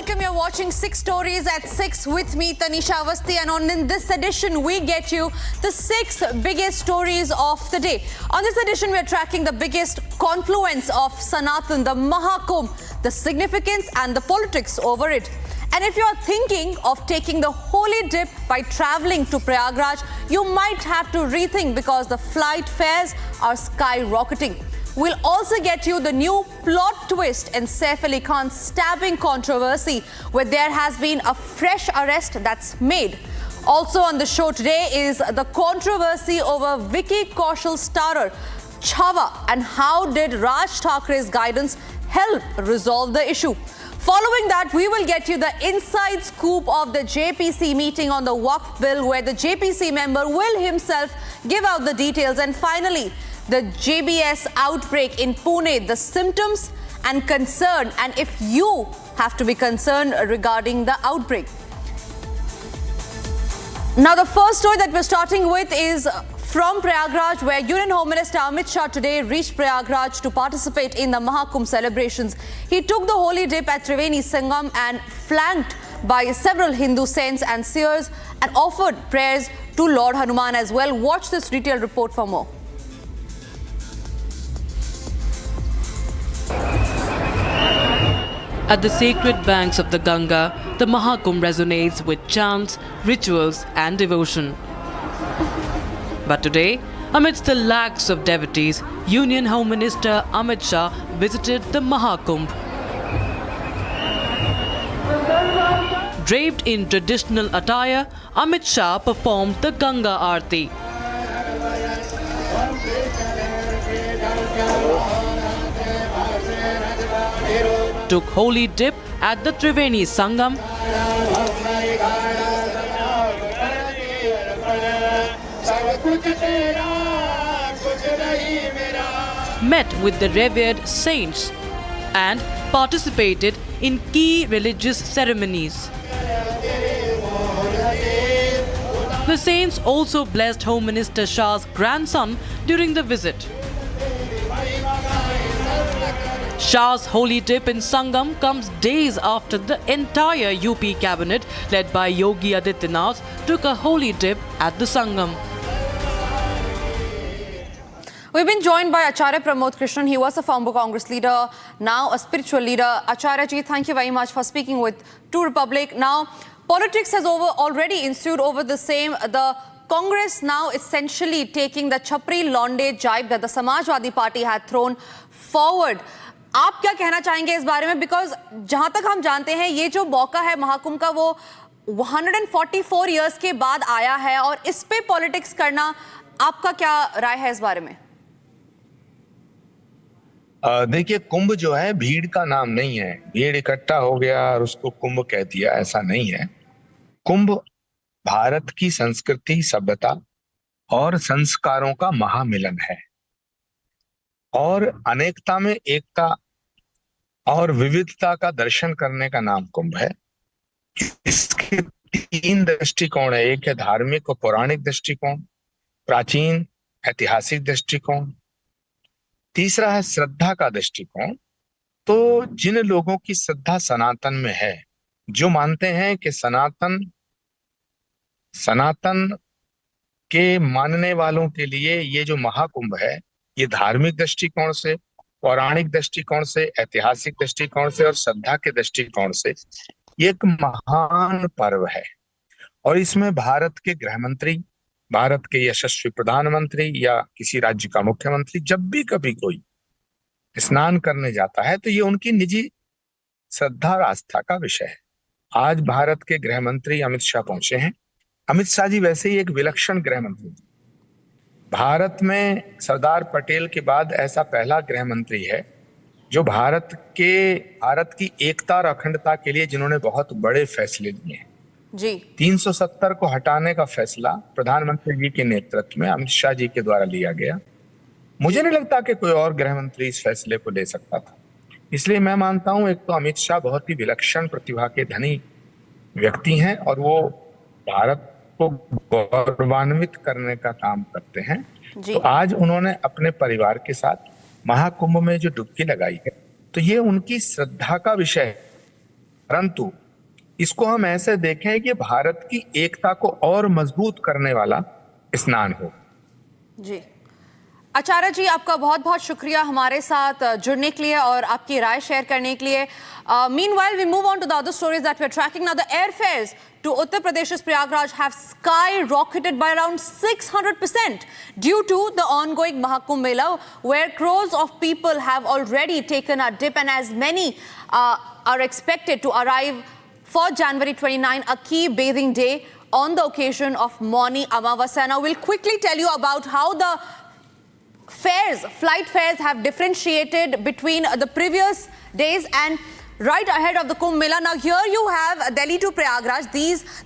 welcome. You're watching 6 Stories at 6 with me, Tanisha Avasthi, and in this edition, we get you the 6 biggest stories of the day. On this edition, we're tracking the biggest confluence of Sanatan, the Maha Kumbh, the significance and the politics over it. And if you're thinking of taking the holy dip by traveling to Prayagraj, you might have to rethink because the flight fares are skyrocketing. We'll also get you the new plot twist in Saif Ali Khan's stabbing controversy, where there has been a fresh arrest that's made. Also on the show today is the controversy over Vicky Kaushal's starrer, Chhava, and how did Raj Thakre's guidance help resolve the issue. Following that, we will get you the inside scoop of the JPC meeting on the Waqf bill, where the JPC member will himself give out the details. And finally, the GBS outbreak in Pune, the symptoms and concern, and if you have to be concerned regarding the outbreak. Now, the first story that we're starting with is from Prayagraj, where Union Home Minister Amit Shah today reached Prayagraj to participate in the Mahakumbh celebrations. He took the holy dip at Triveni Sangam and flanked by several Hindu saints and seers and offered prayers to Lord Hanuman as well. Watch this detailed report for more. At the sacred banks of the Ganga, the Mahakumbh resonates with chants, rituals and devotion. But today, amidst the lakhs of devotees, Union Home Minister Amit Shah visited the Mahakumbh. Draped in traditional attire, Amit Shah performed the Ganga Aarti. Took holy dip at the Triveni Sangam, met with the revered saints and participated in key religious ceremonies. The saints also blessed Home Minister Shah's grandson during the visit. Shah's holy dip in Sangam comes days after the entire UP cabinet, led by Yogi Adityanath, took a holy dip at the Sangam. We've been joined by Acharya Pramod Krishnan. He was a former Congress leader, now a spiritual leader. Acharya ji, thank you very much for speaking with True Republic. Now, politics has already ensued over the same. The Congress now essentially taking the Chapri Londe jibe that the Samajwadi Party had thrown forward. आप क्या कहना चाहेंगे इस बारे में? Because जहां तक हम जानते हैं, ये जो मौका है महाकुंभ का, वो 144 इयर्स के बाद आया है, और इस पे पॉलिटिक्स करना, आपका क्या राय है इस बारे में? देखिए, कुंभ जो है भीड़ का नाम नहीं है। भीड़ इकट्ठा हो गया और उसको कुंभ कह दिया, ऐसा नहीं है। कुंभ भारत की संस्कृति, सभ्यता और संस्कारों का महामिलन है, और अनेकता में एकता और विविधता का दर्शन करने का नाम कुंभ है। इसके 3 दृष्टिकोण है। एक है धार्मिक और पौराणिक दृष्टिकोण, प्राचीन ऐतिहासिक दृष्टिकोण, तीसरा है श्रद्धा का दृष्टिकोण। तो जिन लोगों की श्रद्धा सनातन में है, जो मानते हैं कि सनातन के मानने वालों के लिए ये जो महाकुंभ है, ये धार्मिक दृष्टिकोण से, पौराणिक दृष्टिकोण से, ऐतिहासिक दृष्टिकोण से और श्रद्धा के दृष्टिकोण से ये एक महान पर्व है। और इसमें भारत के गृह मंत्री, भारत के यशस्वी प्रधानमंत्री या किसी राज्य का मुख्यमंत्री जब भी कभी कोई स्नान करने जाता है, तो ये उनकी निजी श्रद्धा और आस्था का विषय है। आज भारत के गृह मंत्री अमित शाह पहुंचे हैं। अमित शाह जी वैसे ही एक विलक्षण गृह मंत्री, भारत में सरदार पटेल के बाद ऐसा पहला गृह मंत्री है जो भारत की एकता और अखंडता के लिए जिन्होंने बहुत बड़े फैसले लिए हैं। जी 370 को हटाने का फैसला प्रधानमंत्री जी के नेतृत्व में अमित शाह जी के द्वारा लिया गया। मुझे नहीं लगता कि कोई और गृह मंत्री इस फैसले को ले सकता था। इसलिए मैं मानता हूं, एक तो अमित शाह बहुत ही विलक्षण प्रतिभा के धनी व्यक्ति हैं और वो भारत को गौरवान्वित करने का काम करते हैं। तो आज उन्होंने अपने परिवार के साथ महाकुंभ में जो डुबकी लगाई है, तो ये उनकी श्रद्धा का विषय है। परंतु इसको हम ऐसे देखें कि भारत की एकता को और मजबूत करने वाला स्नान हो। जी, आचार्य जी, आपका बहुत बहुत शुक्रिया हमारे साथ जुड़ने के लिए और आपकी राय शेयर करने के लिए। Meanwhile, we move on to the other stories that we're tracking. Now, the airfares to Uttar Pradesh's Prayagraj have skyrocketed by around 600% due to the ongoing Maha Kumbh Mela, where crores of people have already taken a dip, and as many are expected to arrive for January 29, a key bathing day on the occasion of Mauni Amavasya. Now, we'll quickly tell you about how the flight fares have differentiated between the previous days and right ahead of the Kumbh Mela. Now, here you have Delhi to Prayagraj.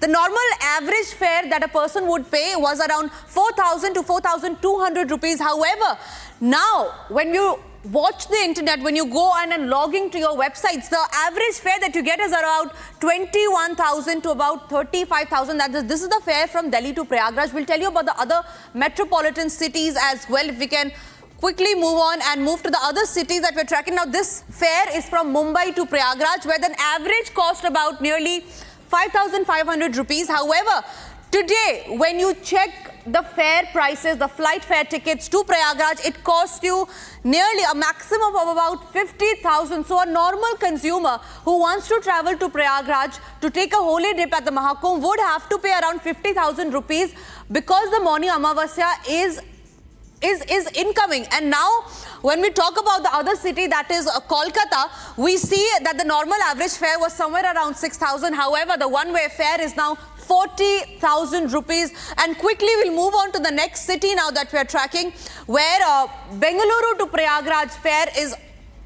The normal average fare that a person would pay was around 4,000 to 4,200 rupees. However, now when you watch the internet, when you go and log into your websites, the average fare that you get is around 21,000 to about 35,000. This is the fare from Delhi to Prayagraj. We'll tell you about the other metropolitan cities as well. If we can quickly move on and move to the other cities that we're tracking. Now, this fare is from Mumbai to Prayagraj, where the average cost about nearly 5,500 rupees. However, today, when you check the fare prices, the flight fare tickets to Prayagraj, it costs you nearly a maximum of about 50,000. So a normal consumer who wants to travel to Prayagraj to take a holy dip at the Mahakumbh would have to pay around 50,000 rupees because the Mauni Amavasya is incoming. And now when we talk about the other city, that is Kolkata, we see that the normal average fare was somewhere around 6,000. However, the one-way fare is now 40,000 rupees. And quickly we'll move on to the next city now that we are tracking, where Bengaluru to Prayagraj fare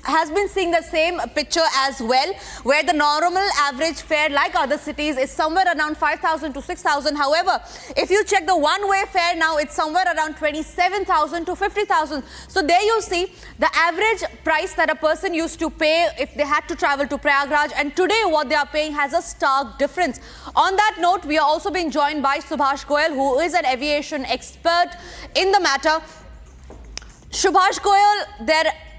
has been seeing the same picture as well, where the normal average fare, like other cities, is somewhere around 5,000 to 6,000. However, if you check the one-way fare now, it's somewhere around 27,000 to 50,000. So there you see the average price that a person used to pay if they had to travel to Prayagraj, and today what they are paying has a stark difference. On that note, we are also being joined by Subhash Goyal, who is an aviation expert in the matter. Subhash Goyal,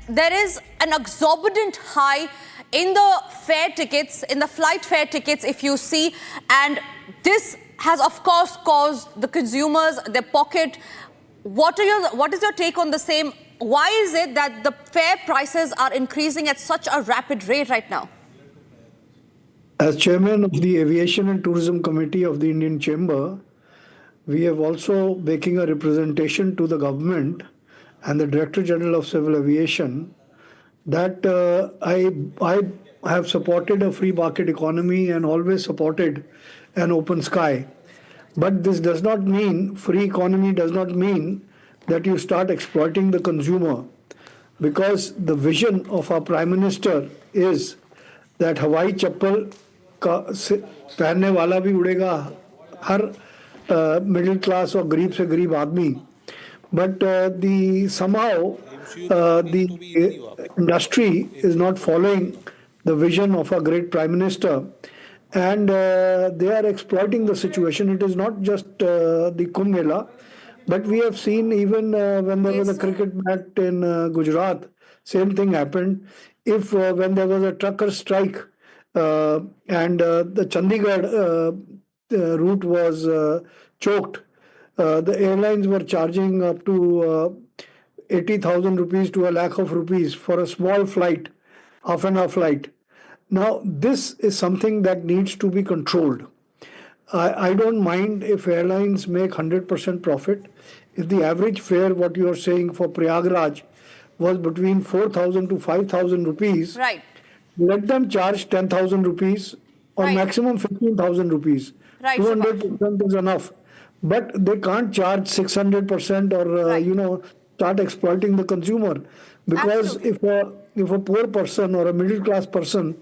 there is an exorbitant high in the fare tickets, in the flight fare tickets, if you see, and this has of course caused the consumers their pocket. What is your take on the same? Why is it that the fare prices are increasing at such a rapid rate right now? As chairman of the Aviation and Tourism Committee of the Indian Chamber, we have also making a representation to the government and the Director General of Civil Aviation that I have supported a free market economy and always supported an open sky. But this does not mean, free economy does not mean that you start exploiting the consumer, because the vision of our Prime Minister is that Hawaii chappal पहनने वाला भी उड़ेगा, हर middle class और गरीब से गरीब आदमी. But somehow the industry is not following the vision of our great Prime Minister, and they are exploiting the situation. It is not just the Kumbh Mela, but we have seen even when there was a cricket match in Gujarat, same thing happened. When there was a trucker strike and the Chandigarh route was choked, the airlines were charging up to 80,000 rupees to 1,00,000 rupees for a small flight, half-an-hour flight. Now, this is something that needs to be controlled. I don't mind if airlines make 100% profit. If the average fare, what you are saying for Prayagraj, was between 4,000 to 5,000 rupees, right, let them charge 10,000 rupees or maximum 15,000 rupees. Right, 200% is enough. But they can't charge 600% or, start exploiting the consumer. Because if a poor person or a middle class person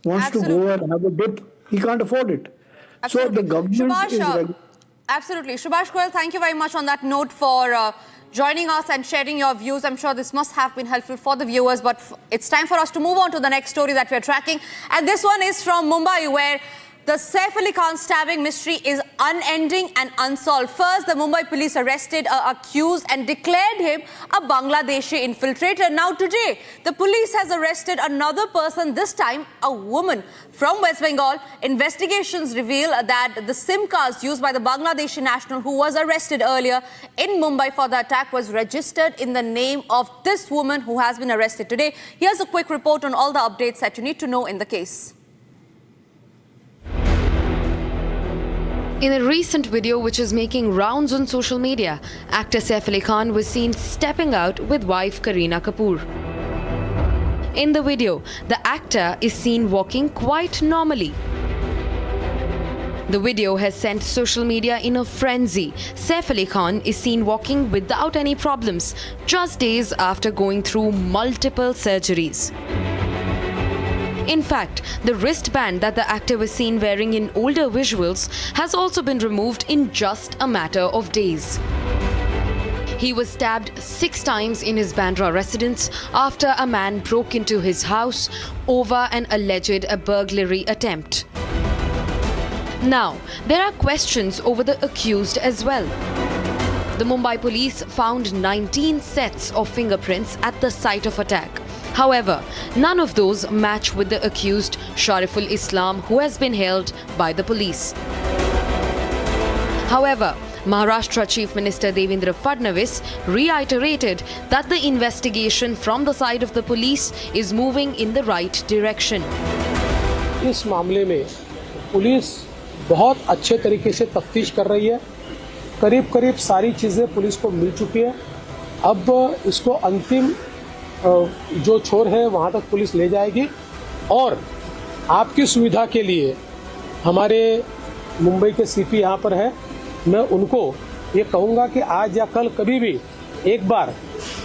wants to go and have a dip, he can't afford it. Absolutely. So the government is... Absolutely. Subhash Goyal, thank you very much on that note for joining us and sharing your views. I'm sure this must have been helpful for the viewers, but it's time for us to move on to the next story that we're tracking. And this one is from Mumbai, where The Saif Ali Khan stabbing mystery is unending and unsolved. First, the Mumbai police arrested an accused and declared him a Bangladeshi infiltrator. Now today, the police has arrested another person, this time a woman from West Bengal. Investigations reveal that the SIM cards used by the Bangladeshi national who was arrested earlier in Mumbai for the attack was registered in the name of this woman who has been arrested today. Here's a quick report on all the updates that you need to know in the case. In a recent video which is making rounds on social media, actor Saif Ali Khan was seen stepping out with wife Kareena Kapoor. In the video, the actor is seen walking quite normally. The video has sent social media in a frenzy. Saif Ali Khan is seen walking without any problems, just days after going through multiple surgeries. In fact, the wristband that the actor was seen wearing in older visuals has also been removed in just a matter of days. He was stabbed 6 times in his Bandra residence after a man broke into his house over an alleged burglary attempt. Now, there are questions over the accused as well. The Mumbai police found 19 sets of fingerprints at the site of attack. However, none of those match with the accused Shariful Islam, who has been held by the police. However, Maharashtra Chief Minister Devendra Fadnavis reiterated that the investigation from the side of the police is moving in the right direction. इस मामले में police बहुत अच्छे तरीके से तफ्तीश कर रही है। करीब सारी चीज़ें पुलिस को मिल चुकी है। अब इसको अंतिम जो छोर है वहाँ तक पुलिस ले जाएगी और आपकी सुविधा के लिए हमारे मुंबई के सीपी यहाँ पर है। मैं उनको ये कहूँगा कि आज या कल कभी भी एक बार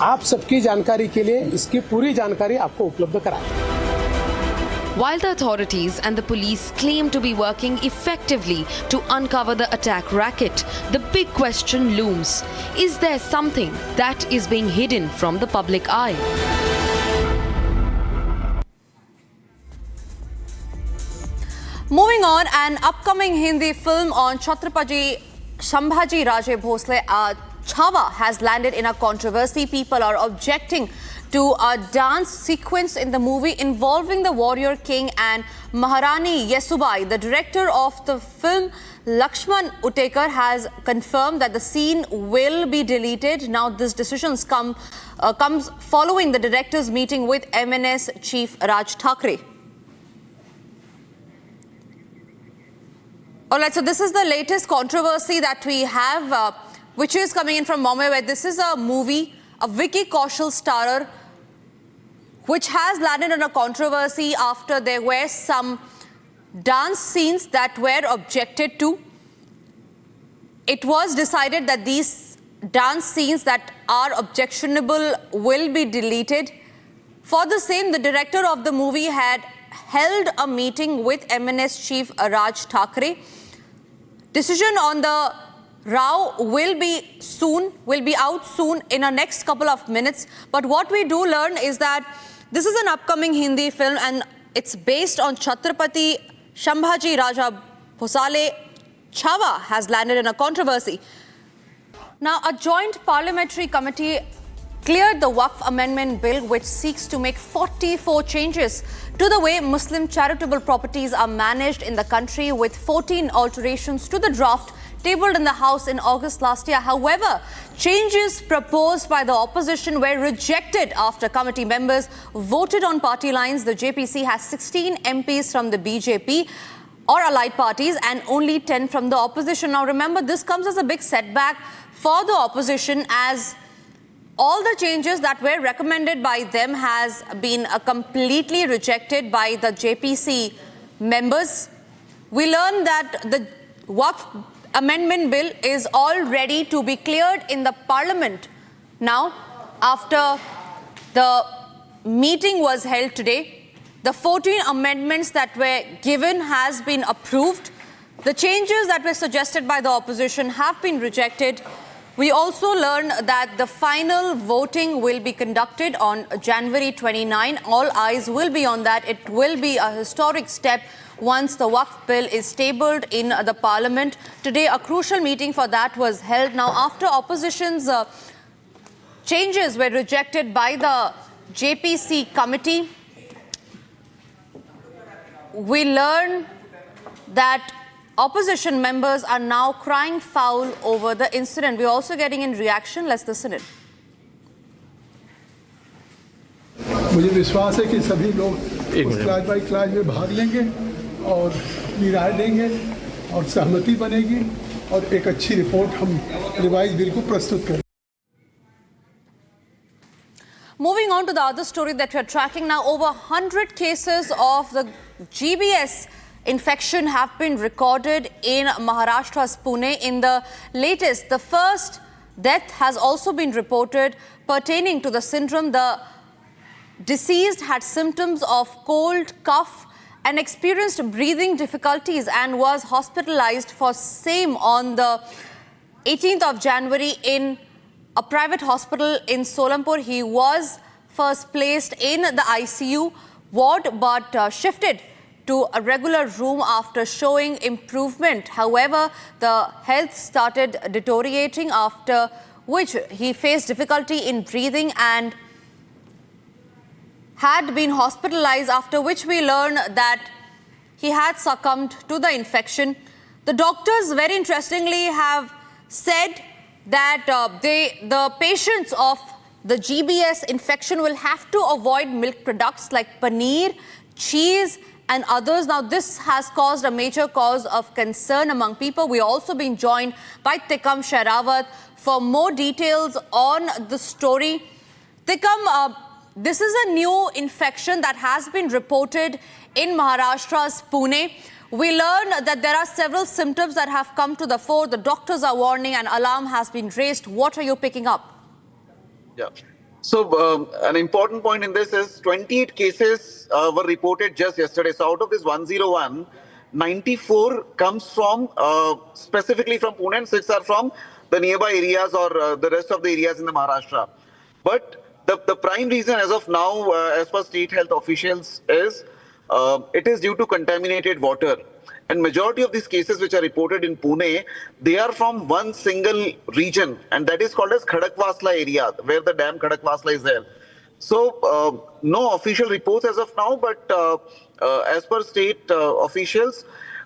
आप सबकी जानकारी के लिए इसकी पूरी जानकारी आपको उपलब्ध कराएं। While the authorities and the police claim to be working effectively to uncover the attack racket, the big question looms: is there something that is being hidden from the public eye? Moving on, an upcoming Hindi film on Chhatrapati Sambhaji Raje Bhosle, Chhava, has landed in a controversy. People are objecting to a dance sequence in the movie involving the warrior king and Maharani Yesubai. The director of the film, Lakshman Utekar, has confirmed that the scene will be deleted. Now, this decision comes following the director's meeting with MNS Chief Raj Thackeray. All right, so this is the latest controversy that we have, which is coming in from Mumbai, where this is a movie, a Vicky Kaushal starrer, which has landed in a controversy after there were some dance scenes that were objected to. It was decided that these dance scenes that are objectionable will be deleted. For the same, the director of the movie had held a meeting with MNS Chief Raj Thackeray. Decision on the row will be out soon in the next couple of minutes. But what we do learn is that this is an upcoming Hindi film and it's based on Chhatrapati Sambhaji Raja Bhosle. Chhava has landed in a controversy. Now, a joint parliamentary committee cleared the Waqf amendment bill, which seeks to make 44 changes to the way Muslim charitable properties are managed in the country, with 14 alterations to the draft tabled in the House in August last year. However, changes proposed by the opposition were rejected after committee members voted on party lines. The JPC has 16 MPs from the BJP or allied parties and only 10 from the opposition. Now, remember, this comes as a big setback for the opposition, as all the changes that were recommended by them has been completely rejected by the JPC members. We learned that the Waqf amendment bill is all ready to be cleared in the parliament now. After the meeting was held today, the 14 amendments that were given has been approved. The changes that were suggested by the opposition have been rejected. We also learned that the final voting will be conducted on January 29. All eyes will be on that. It will be a historic step once the Waqf bill is tabled in the parliament. Today, a crucial meeting for that was held. Now, after opposition's changes were rejected by the JPC committee, we learn that opposition members are now crying foul over the incident. We're also getting in reaction. Let's listen in. मुझे विश्वास है कि सभी लोग उस class by class में भाग लेंगे और अपनी राय देंगे और सहमति बनेगी और एक अच्छी रिपोर्ट हम रिवाइज बिल को प्रस्तुत करेंगे. Moving on to the other story that we're tracking now, over 100 cases of the GBS infection have been recorded in Maharashtra's Pune. In the latest, the first death has also been reported pertaining to the syndrome. The deceased had symptoms of cold, cough and experienced breathing difficulties and was hospitalized for same on the 18th of January in a private hospital in Solampur. He was first placed in the ICU ward but shifted to a regular room after showing improvement. However, the health started deteriorating, after which he faced difficulty in breathing and had been hospitalized, after which we learned that he had succumbed to the infection. The doctors, very interestingly, have said that the patients of the GBS infection will have to avoid milk products like paneer, cheese and others. Now, this has caused a major cause of concern among people. We're also being joined by Tikam Shahrawat for more details on the story. Tikam, this is a new infection that has been reported in Maharashtra's Pune. We learned that there are several symptoms that have come to the fore. The doctors are warning an alarm has been raised. What are you picking up? Yeah. So an important point in this is 28 cases were reported just yesterday. So out of this 101, 94 comes from specifically from Pune and 6 are from the nearby areas or the rest of the areas in the Maharashtra. But the prime reason as of now, as per state health officials, is it is due to contaminated water. And majority of these cases which are reported in Pune, they are from one single region, and that is called as Khadakwasla area, where the dam Khadakwasla is there. So no official reports as of now, but as per state officials,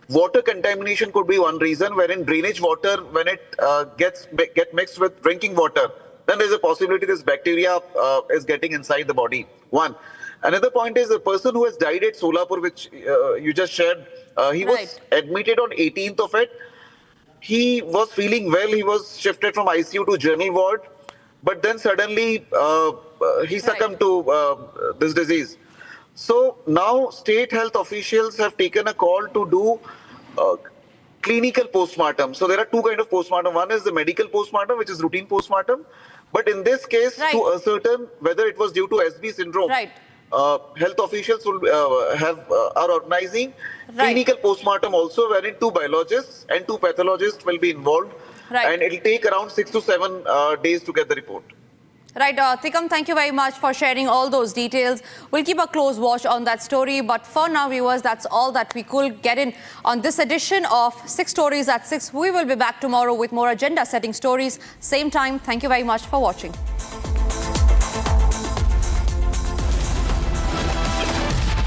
water contamination could be one reason, wherein drainage water, when it get mixed with drinking water, then there is a possibility this bacteria is getting inside the body. One. Another point is the person who has died at Solapur, which you just shared, he was admitted on 18th of it. He was feeling well. He was shifted from ICU to general ward. But then suddenly he succumbed to this disease. So now state health officials have taken a call to do clinical postmortem. So there are two kinds of postmortem. One is the medical postmortem, which is routine postmortem. But in this case, to ascertain whether it was due to SB syndrome, health officials will are organizing clinical postmortem also, wherein 2 biologists and 2 pathologists will be involved. And it will take around 6 to 7 days to get the report. Right, Tikam, thank you very much for sharing all those details. We'll keep a close watch on that story. But for now, viewers, that's all that we could get in on this edition of 6 Stories at 6. We will be back tomorrow with more agenda-setting stories. Same time. Thank you very much for watching.